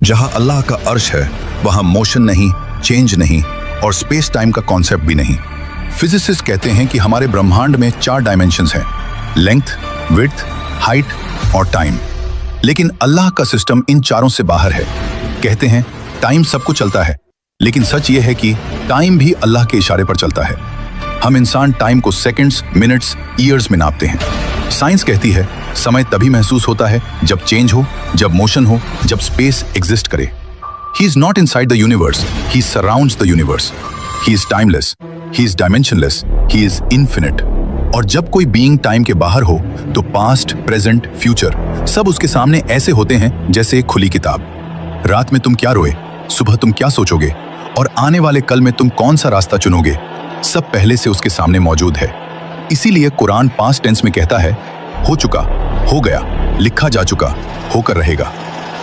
जहां अल्लाह का अर्श है वहां मोशन नहीं, चेंज नहीं और स्पेस टाइम का कॉन्सेप्ट भी नहीं। फिजिसिस्ट कहते हैं कि हमारे ब्रह्मांड में 4 डायमेंशंस हैं, लेंथ, विड्थ, हाइट और टाइम। लेकिन अल्लाह का सिस्टम इन चारों से बाहर है। कहते हैं टाइम सबको चलता है, लेकिन सच ये है कि टाइम भी अल्लाह के इशारे पर चलता है। हम इंसान टाइम को सेकंड्स, मिनट्स, ईयर्स में नापते हैं। साइंस कहती है समय तभी महसूस होता है जब चेंज हो, जब मोशन हो, जब स्पेस एग्जिस्ट करे। He is not inside the universe, he surrounds the universe. He is timeless, he is dimensionless, he is infinite. और जब कोई बीइंग टाइम के बाहर हो तो पास्ट, प्रेजेंट, फ्यूचर सब उसके सामने ऐसे होते हैं जैसे एक खुली किताब। रात में तुम क्या रोए, सुबह तुम क्या सोचोगे और आने वाले कल में तुम कौन सा रास्ता चुनोगे, सब पहले से उसके सामने मौजूद है। इसीलिए कुरान पास्ट टेंस में कहता है हो चुका, हो गया, लिखा जा चुका, होकर रहेगा।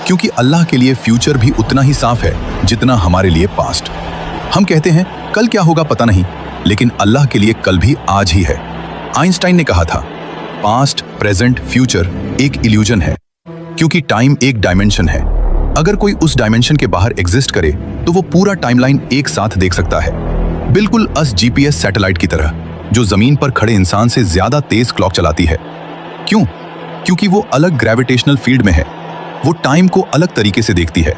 क्योंकि अल्लाह के लिए फ्यूचर भी उतना ही साफ है जितना हमारे लिए पास्ट। हम कहते हैं कल क्या होगा पता नहीं, लेकिन अल्लाह के लिए कल भी आज ही है। आइंस्टाइन ने कहा था पास्ट, प्रेजेंट, फ्यूचर एक इल्यूजन है, क्योंकि टाइम एक डायमेंशन है। अगर कोई उस डायमेंशन के बाहर एग्जिस्ट करे तो वो पूरा टाइमलाइन एक साथ देख सकता है, बिल्कुल जीपीएस सैटेलाइट की तरह, जो जमीन पर खड़े इंसान से ज्यादा तेज क्लॉक चलाती है। क्यों? क्योंकि वो अलग ग्रेविटेशनल फील्ड में है, वो टाइम को अलग तरीके से देखती है।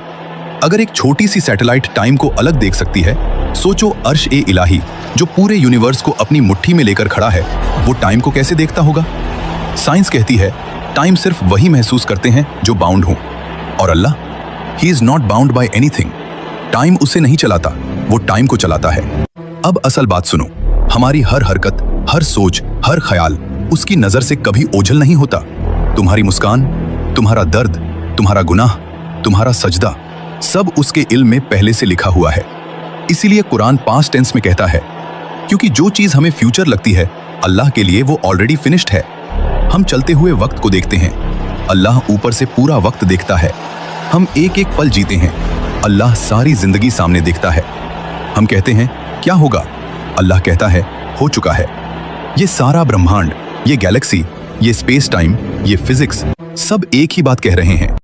अगर एक छोटी सी सैटेलाइट टाइम को अलग देख सकती है, सोचो अर्श ए इलाही जो पूरे यूनिवर्स को अपनी मुट्ठी में लेकर खड़ा है, वो टाइम को कैसे देखता होगा? साइंस कहती है टाइम सिर्फ वही महसूस करते हैं जो बाउंड हो, और Allah, he is not bound by anything. Time उसे नहीं चलाता, वो टाइम को चलाता है। अब असल बात सुनो, हमारी हर हरकत, हर सोच, हर ख्याल उसकी नजर से कभी ओझल नहीं होता। तुम्हारी मुस्कान, तुम्हारा दर्द, तुम्हारा गुनाह, तुम्हारा सजदा, सब उसके इल्म में पहले से लिखा हुआ है। इसीलिए कुरान पास्ट टेंस में कहता है क्योंकि जो चीज हमें फ्यूचर लगती है, अल्लाह के लिए वो ऑलरेडी फिनिश्ड है। हम चलते हुए वक्त को देखते हैं, अल्लाह ऊपर से पूरा वक्त देखता है। हम एक एक पल जीते हैं, अल्लाह सारी जिंदगी सामने देखता है। हम कहते हैं क्या होगा, अल्लाह कहता है हो चुका है। ये सारा ब्रह्मांड, ये गैलेक्सी, ये स्पेस टाइम, ये फिजिक्स सब एक ही बात कह रहे हैं।